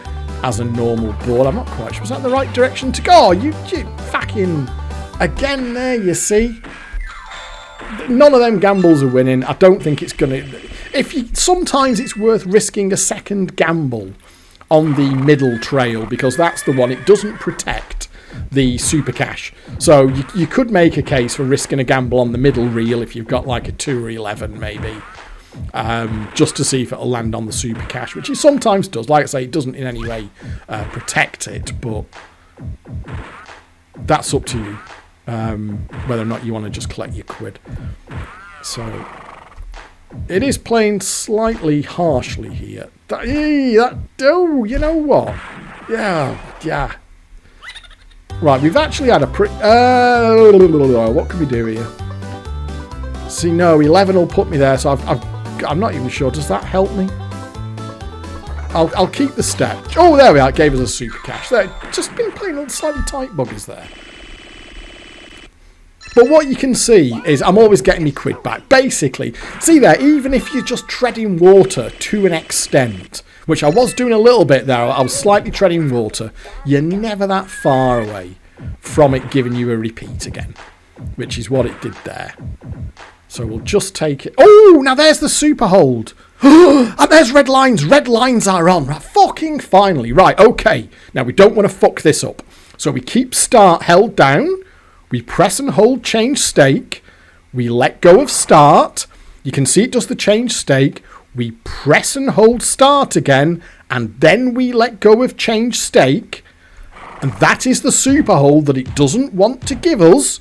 as a normal board. I'm not quite sure. Was that the right direction to go? You fucking... Again there, you see? None of them gambles are winning. I don't think it's going to... Sometimes it's worth risking a second gamble on the middle trail, because that's the one. It doesn't protect the super cash. So you could make a case for risking a gamble on the middle reel if you've got like a 2 or 11 maybe. Just to see if it'll land on the super cash, which it sometimes does. Like I say, it doesn't in any way protect it, but that's up to you, whether or not you want to just collect your quid. So it is playing slightly harshly here. Oh, you know what? Yeah. Right, we've actually had a pretty... what can we do here? See, no, 11 will put me there, so I'm not even sure. Does that help me? I'll keep the step. Oh, there we are. It gave us a super cash. There, just been playing on slightly tight buggers there. But what you can see is I'm always getting me quid back. Basically, see there, even if you're just treading water to an extent, which I was doing a little bit there, I was slightly treading water, you're never that far away from it giving you a repeat again, which is what it did there. So we'll just take it. Oh, now there's the super hold. And there's red lines. Red lines are on. Right, fucking finally. Right, okay. Now we don't want to fuck this up. So we keep start held down. We press and hold change stake. We let go of start. You can see it does the change stake. We press and hold start again. And then we let go of change stake. And that is the super hold that it doesn't want to give us.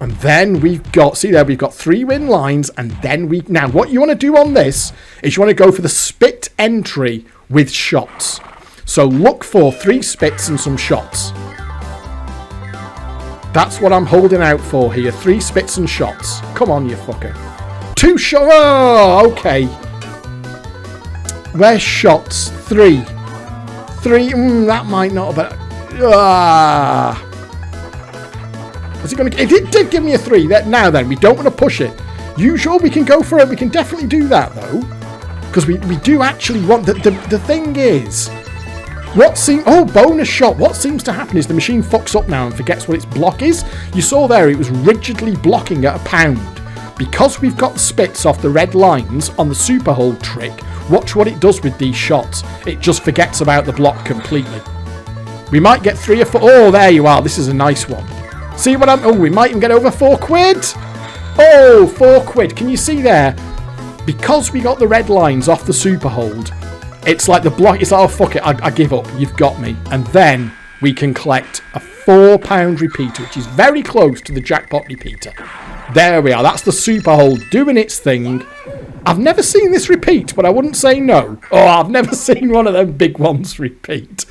And then we've got, see there, we've got 3 win lines. And then now what you want to do on this is you want to go for the spit entry with shots. So look for 3 spits and some shots. That's what I'm holding out for here. 3 spits and shots. Come on, you fucker. 2 shots. Oh, okay. Where's shots? 3. 3. That might not have been... Is it going to... It did give me a 3. Now then, we don't want to push it. You sure we can go for it? We can definitely do that, though. Because we do actually want... The thing is... bonus shot. What seems to happen is the machine fucks up now and forgets what its block is. You saw there it was rigidly blocking at £1. Because we've got the spits off the red lines on the super hold trick, watch what it does with these shots. It just forgets about the block completely. We might get 3 or 4... Oh, there you are. This is a nice one. See what I'm... Oh, we might even get over 4 quid. Oh, 4 quid. Can you see there? Because we got the red lines off the super hold... It's like the block, it's like, oh, fuck it, I give up, you've got me. And then we can collect a £4 repeater, which is very close to the jackpot repeater. There we are, that's the super hold doing its thing. I've never seen this repeat, but I wouldn't say no. Oh, I've never seen one of them big ones repeat.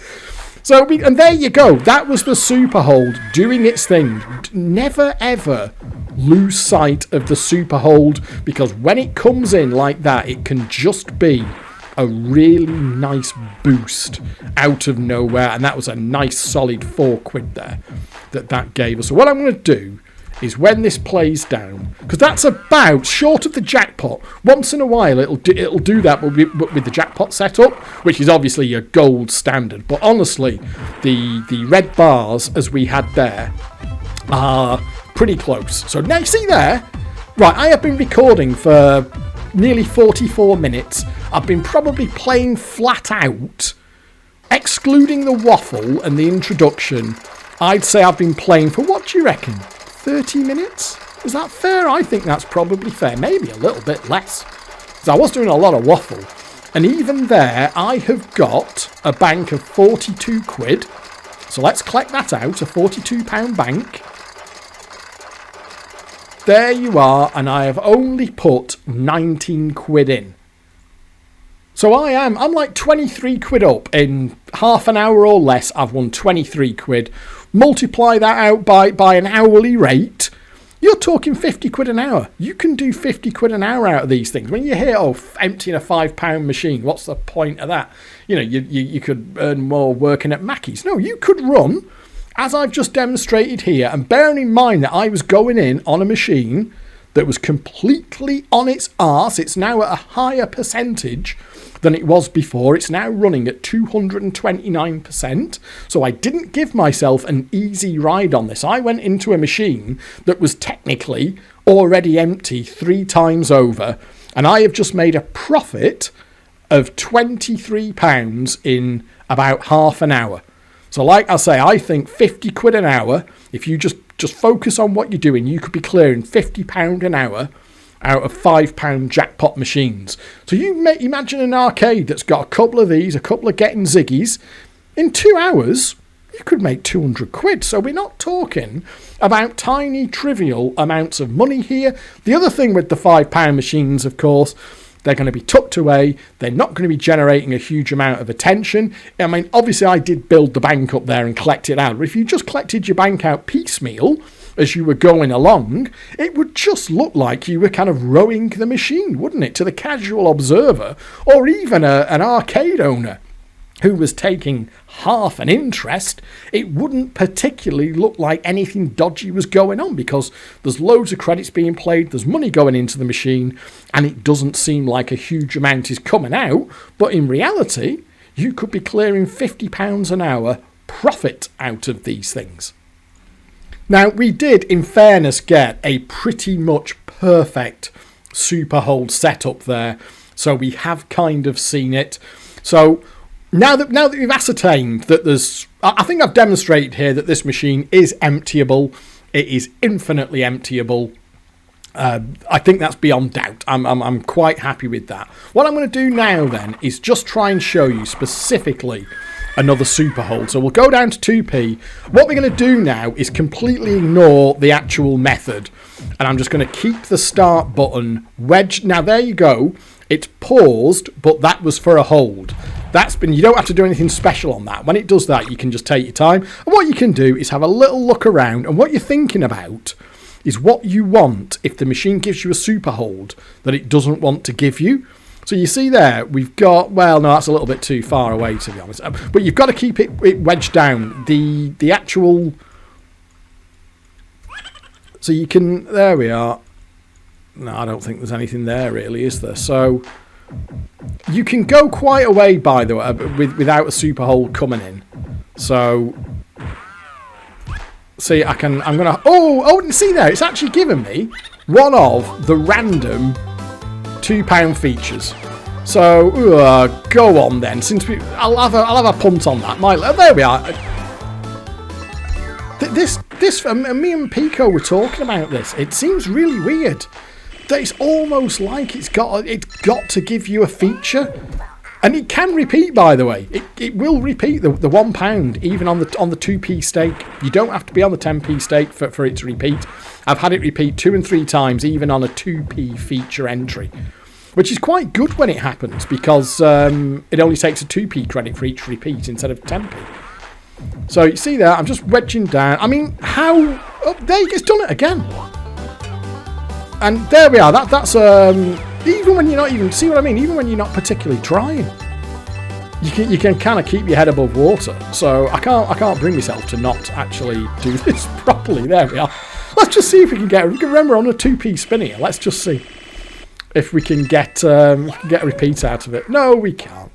So, and there you go, that was the super hold doing its thing. Never ever lose sight of the super hold, because when it comes in like that, it can just be a really nice boost out of nowhere, and that was a nice solid 4 quid there that gave us. So what I'm going to do is when this plays down, because that's about short of the jackpot. Once in a while it'll do that with the jackpot setup, which is obviously your gold standard. But honestly, the red bars as we had there are pretty close. So now you see there, right? I have been recording for nearly 44 minutes. I've been probably playing flat out, excluding the waffle and the introduction. I'd say I've been playing for, what do you reckon, 30 minutes? Is that fair? I think that's probably fair. Maybe a little bit less. Because I was doing a lot of waffle. And even there, I have got a bank of 42 quid. So let's collect that out, a £42 bank. There you are, and I have only put 19 quid in. So I'm like 23 quid up in half an hour or less. I've won 23 quid. Multiply that out by an hourly rate. You're talking 50 quid an hour. You can do 50 quid an hour out of these things. When you hear, emptying a £5 machine, what's the point of that? You know, you could earn more working at Mackey's. No, you could run, as I've just demonstrated here, and bearing in mind that I was going in on a machine that was completely on its arse. It's now at a higher percentage than it was before. It's now running at 229%. So I didn't give myself an easy ride on this. I went into a machine that was technically already empty 3 times over, and I have just made a profit of £23 in about half an hour. So like I say, I think 50 quid an hour, if you just focus on what you're doing, you could be clearing £50 an hour out of £5 jackpot machines. So you imagine an arcade that's got a couple of these, a couple of getting ziggies. In 2 hours, you could make 200 quid. So we're not talking about tiny, trivial amounts of money here. The other thing with the £5 machines, of course, they're going to be tucked away. They're not going to be generating a huge amount of attention. I mean, obviously, I did build the bank up there and collect it out. But if you just collected your bank out piecemeal as you were going along, it would just look like you were kind of rowing the machine, wouldn't it? To the casual observer, or even an arcade owner who was taking half an interest, it wouldn't particularly look like anything dodgy was going on, because there's loads of credits being played, there's money going into the machine, and it doesn't seem like a huge amount is coming out. But in reality, you could be clearing £50 an hour profit out of these things. Now, we did, in fairness, get a pretty much perfect super hold setup there, so we have kind of seen it. So Now that we've ascertained that I think I've demonstrated here that this machine is emptiable. It is infinitely emptiable. I think that's beyond doubt. I'm quite happy with that. What I'm going to do now then is just try and show you specifically another super hold. So we'll go down to 2p. What we're going to do now is completely ignore the actual method, and I'm just going to keep the start button wedged. Now there you go. It's paused, but that was for a hold. You don't have to do anything special on that. When it does that, you can just take your time. And what you can do is have a little look around, and what you're thinking about is what you want if the machine gives you a super hold that it doesn't want to give you. So you see there, we've got, well, no, that's a little bit too far away, to be honest. But you've got to keep it wedged down. The actual... So you can, there we are. No, I don't think there's anything there really, is there? So you can go quite a way, by the way, without a super hold coming in. So see, I'm gonna, see there, it's actually given me one of the random £2 features. So go on then. I'll have a punt on that. There we are. This me and Peko were talking about this. It seems really weird that it's almost like it's got to give you a feature, and it can repeat. By the way, it will repeat the £1 even on the 2p stake. You don't have to be on the 10p stake for it to repeat. I've had it repeat 2 and 3 times even on a 2p feature entry, which is quite good when it happens, because it only takes a 2p credit for each repeat instead of 10p. So you see there, I'm just wedging down. I mean, how? Oh, there, it's done it again. And there we are. That's even when you're not even, see what I mean? Even when you're not particularly trying, you can kind of keep your head above water. So I can't bring myself to not actually do this properly. There we are. Let's just see if we can get. Remember, on a 2p spin here. Let's just see if we can get a repeat out of it. No, we can't.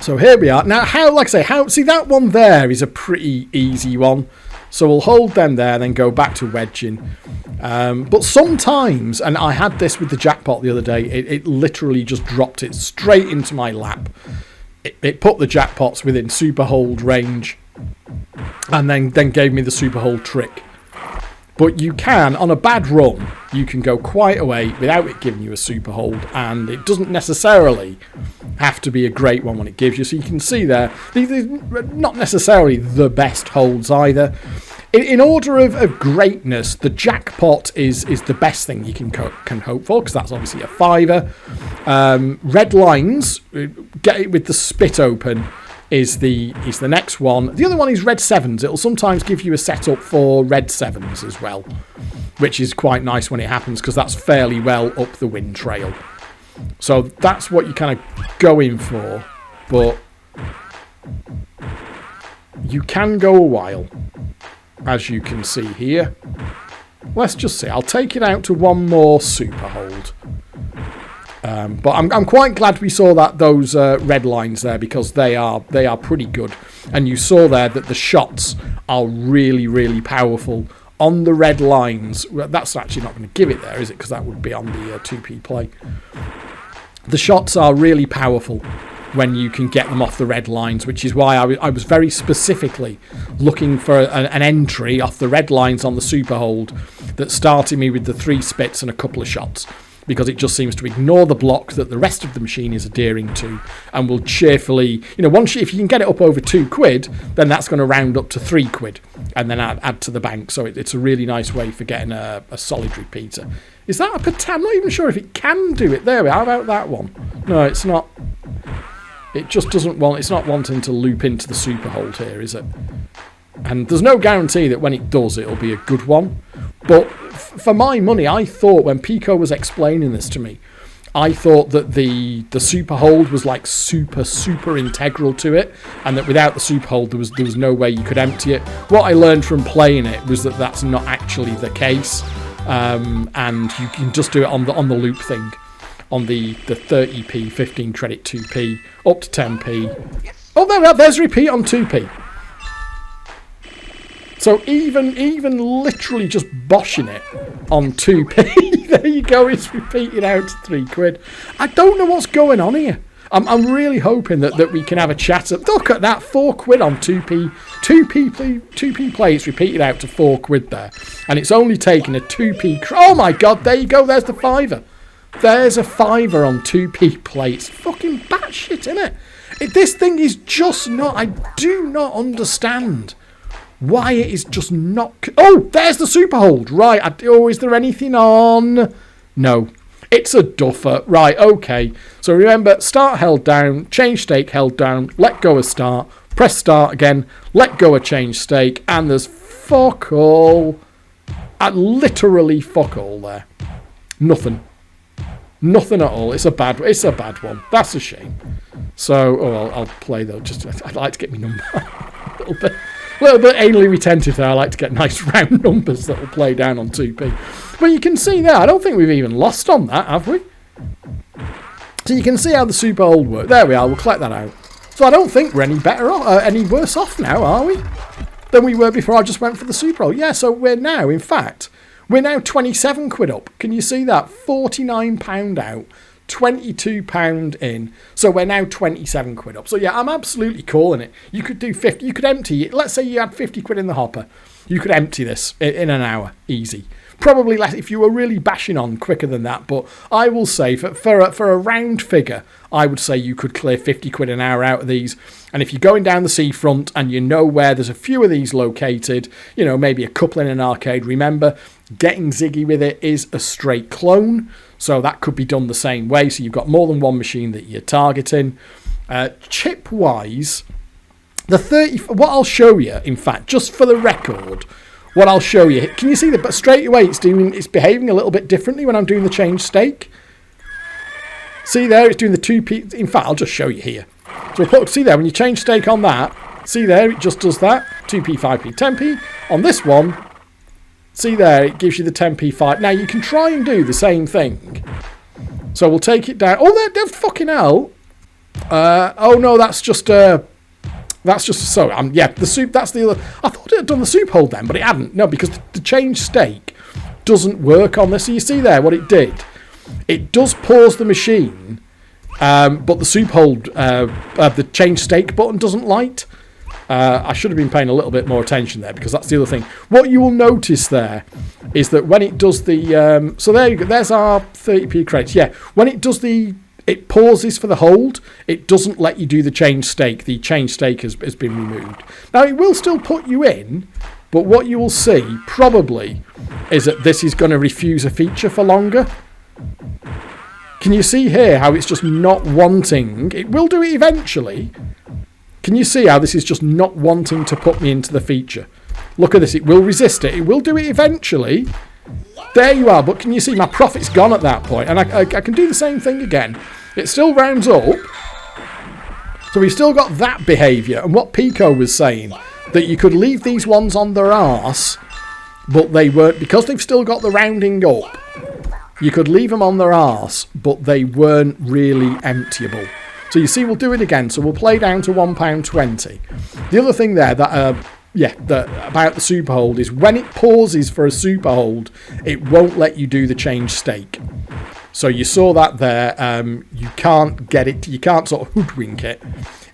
So here we are. Now, see, that one there is a pretty easy one. So we'll hold them there, then go back to wedging. But sometimes, and I had this with the jackpot the other day, it literally just dropped it straight into my lap. It put the jackpots within super hold range, and then gave me the super hold trick. But you can, on a bad run, you can go quite a way without it giving you a super hold, and it doesn't necessarily have to be a great one when it gives you. So you can see there, these are not necessarily the best holds either. in order of greatness, the jackpot is the best thing you can hope for, because that's obviously a fiver. Red lines, get it with the spit open, is the next one. The other one is red sevens. It'll sometimes give you a setup for red sevens as well, which is quite nice when it happens, because that's fairly well up the win trail. So that's what you kind of go in for, but you can go a while, as you can see here. Let's just see. I'll take it out to one more super hold. But I'm quite glad we saw those red lines there, because they are pretty good. And you saw there that the shots are really, really powerful on the red lines. Well, that's actually not going to give it there, is it? Because that would be on the 2p play. The shots are really powerful when you can get them off the red lines, which is why I was very specifically looking for an entry off the red lines on the super hold that started me with the 3 spits and a couple of shots, because it just seems to ignore the block that the rest of the machine is adhering to, and will cheerfully, if you can get it up over £2, then that's going to round up to £3 and then add to the bank. So it's a really nice way for getting a solid repeater. Is that a pattern? I'm not even sure if it can do it. There we are. How about that one? No, it's not. It just doesn't want. It's not wanting to loop into the super hold here, is it? And there's no guarantee that when it does, it'll be a good one. But for my money, I thought when Peko was explaining this to me, I thought that the super hold was like super integral to it, and that without the super hold, there was no way you could empty it. What I learned from playing it was that that's not actually the case, and you can just do it on the loop thing, on the 30p, 15 credit 2p, up to 10p. Oh, there we are. There's repeat on 2p. So even literally just boshing it on 2p, there you go, it's repeated out to £3. I don't know what's going on here. I'm really hoping that we can have a chat. Look at that, £4 on 2p play. It's repeated out to £4 there, and it's only taken a 2p. Oh my god, there you go. There's the fiver. There's a fiver on 2p play. It's fucking batshit, isn't it? This thing is just not. I do not understand why it is just not. Oh, there's the super hold. Right. Is there anything on? No. It's a duffer. Right, okay. So remember, start held down, change stake held down, let go of start, press start again, let go of change stake, and there's fuck all. Literally fuck all there. Nothing. Nothing at all. It's a bad one. That's a shame. So, I'll play though. I'd like to get my number a little bit anally retentive there. I like to get nice round numbers that will play down on 2p. But you can see there, I don't think we've even lost on that, have we? So you can see how the super hold works. There we are, we'll collect that out. So I don't think we're any better off, any worse off now, are we? Than we were before I just went for the super hold. Yeah, so we're now, in fact, we're now £27 up. Can you see that? £49 out. £22 in, so we're now £27 up. So yeah, I'm absolutely calling it. You could do 50. You could empty it. Let's say you had £50 in the hopper. You could empty this in an hour, easy. Probably less if you were really bashing on quicker than that. But I will say for a round figure, I would say you could clear £50 an hour out of these. And if you're going down the seafront and you know where there's a few of these located, maybe a couple in an arcade. Remember, getting ziggy with it is a straight clone. So that could be done the same way. So you've got more than one machine that you're targeting. Chip-wise, the 30. What I'll show you, in fact, just for the record, what I'll show you. Can you see that? But straight away, it's behaving a little bit differently when I'm doing the change stake. See there, it's doing the 2p. In fact, I'll just show you here. So see there, when you change stake on that, see there, it just does that. 2p, 5p, 10p. On this one, see there, it gives you the 10p 5. Now, you can try and do the same thing. So we'll take it down. Oh, they're fucking hell. Oh, no, that's just yeah, the soup, that's the other. I thought it had done the soup hold then, but it hadn't. No, because the change stake doesn't work on this. So you see there what it did. It does pause the machine, but the soup hold, the change stake button doesn't light. I should have been paying a little bit more attention there, because that's the other thing. What you will notice there is that when it does the... so there you go. There's our 30p credits. Yeah, when it does it pauses for the hold. It doesn't let you do the change stake. The change stake has been removed. Now, it will still put you in But what you will see, probably, is that this is going to refuse a feature for longer. Can you see here how it's just not wanting? It will do it eventually. Can you see how this is just not wanting to put me into the feature? Look at this. It will resist it. It will do it eventually. There you are. But can you see my profit's gone at that point? And I can do the same thing again. It still rounds up. So we've still got that behaviour. And what Peko was saying, that you could leave these ones on their arse, but they weren't, because they've still got the rounding up, you could leave them on their arse, but they weren't really emptiable. So you see, we'll do it again. So we'll play down to £1.20. The other thing there that about the super hold is when it pauses for a super hold, it won't let you do the change stake. So you saw that there. You can't get it. You can't sort of hoodwink it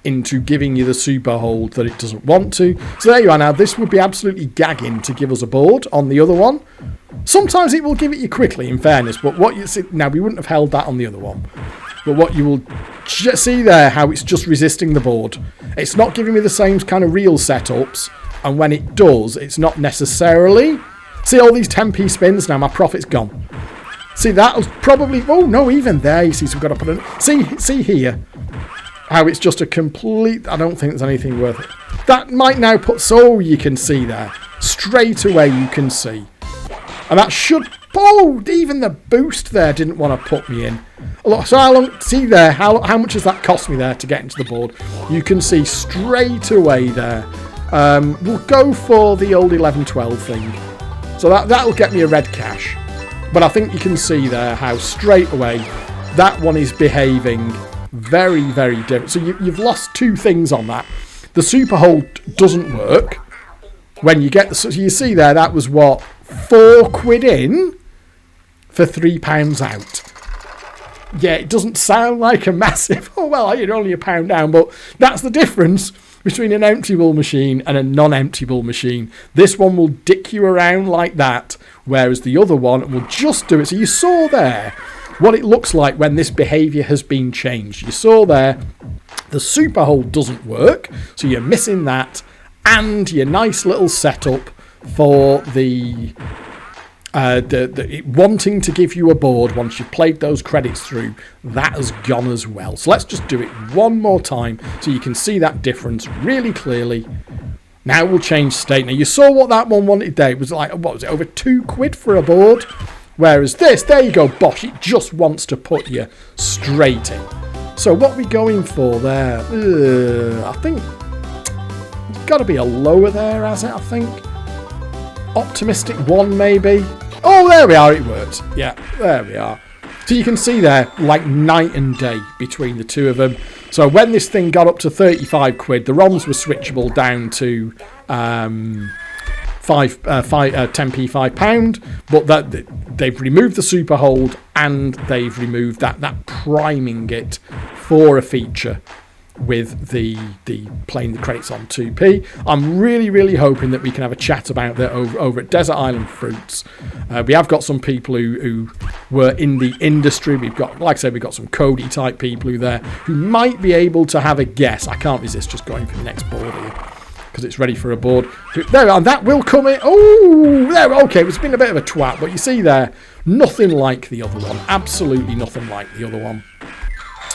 into giving you the super hold that it doesn't want to. So there you are. Now this would be absolutely gagging to give us a board on the other one. Sometimes it will give it you quickly, in fairness. But what you see now, we wouldn't have held that on the other one. But what you will see there, how it's just resisting the board. It's not giving me the same kind of real setups. And when it does, it's not necessarily. See all these 10p spins now, my profit's gone. See, that was probably... Oh, no, even there, you see, so we've got to put in... See here, how it's just a complete... I don't think there's anything worth it. That might now put... So you can see there. Straight away, you can see. And that should... Oh, even the boost there didn't want to put me in. Look, so how long... See there, how much has that cost me there to get into the board? You can see straight away there. We'll go for the old 11-12 thing. So that'll get me a red cash. But I think you can see there how straight away that one is behaving very, very different. So you've lost two things on that. The super hold doesn't work. When you get... So you see there, that was what? £4 in for £3 out. Yeah, it doesn't sound like a massive... Oh, well, you're only £1 down. But that's the difference between an emptiable machine and a non-emptiable machine. This one will dick you around like that, whereas the other one will just do it. So you saw there what it looks like when this behaviour has been changed. You saw there the super hold doesn't work, so you're missing that, and your nice little setup for the wanting to give you a board once you've played those credits through, that has gone as well. So let's just do it one more time so you can see that difference really clearly. Now we'll change state. Now you saw what that one wanted there. It was like, what was it, over £2 for a board? Whereas this, there you go, bosh, it just wants to put you straight in. So what are we going for there? I think it's got to be a lower there, has it, I think? Optimistic 1 maybe? Oh, there we are, it worked. Yeah, there we are. So you can see there, like night and day between the two of them. So when this thing got up to £35, the ROMs were switchable down to 10p £5, but that they've removed the super hold and they've removed that priming it for a feature with the playing the credits on 2p. I'm really hoping that we can have a chat about that over at Desert Island Fruits. We have got some people who were in the industry. We've got, like I said, we've got some Cody type people who might be able to have a guess. I can't resist just going for the next board here because it's ready for a board. There we are, that will come in. Oh, there. Okay, it's been a bit of a twat, but you see there, nothing like the other one. Absolutely nothing like the other one.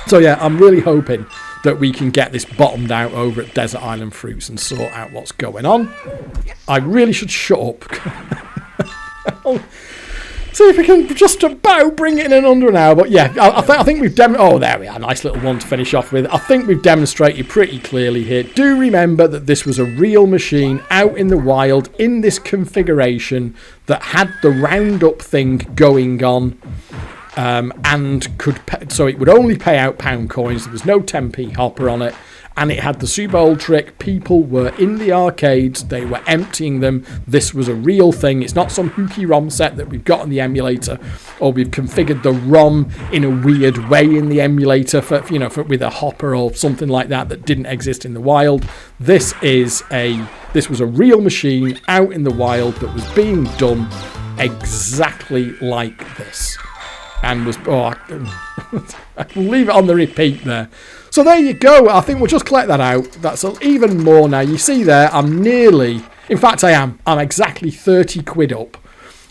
So yeah, I'm really hoping that we can get this bottomed out over at Desert Island Fruits and sort out what's going on. I really should shut up. See if we can just about bring it in under an hour. But yeah, I think we've demonstrated... Oh, there we are. Nice little one to finish off with. I think we've demonstrated pretty clearly here. Do remember that this was a real machine out in the wild in this configuration that had the roundup thing going on. And so it would only pay out pound coins. There was no 10p hopper on it, and it had the Super Bowl trick. People were in the arcades, they were emptying them. This was a real thing. It's not some hooky ROM set that we've got on the emulator, or we've configured the ROM in a weird way in the emulator with a hopper or something like that didn't exist in the wild. This was a real machine out in the wild that was being done exactly like this. And was... Oh, I can leave it on the repeat there. So there you go. I think we'll just collect that out. That's even more now. You see there, I'm nearly... In fact, I am. I'm exactly 30 quid up.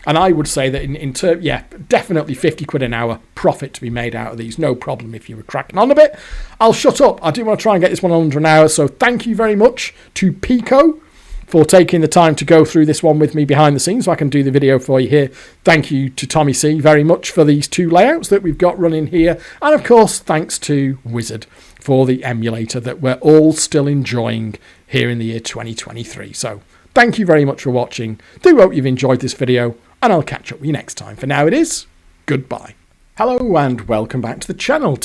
And I would say that in terms, yeah, definitely 50 quid an hour profit to be made out of these. No problem if you were cracking on a bit. I'll shut up. I do want to try and get this one under an hour. So thank you very much to Peko for taking the time to go through this one with me behind the scenes so I can do the video for you here. Thank you to Tommy C very much for these two layouts that we've got running here. And of course, thanks to Wizard for the emulator that we're all still enjoying here in the year 2023. So thank you very much for watching. Do hope you've enjoyed this video, and I'll catch up with you next time. For now it is, goodbye. Hello and welcome back to the channel.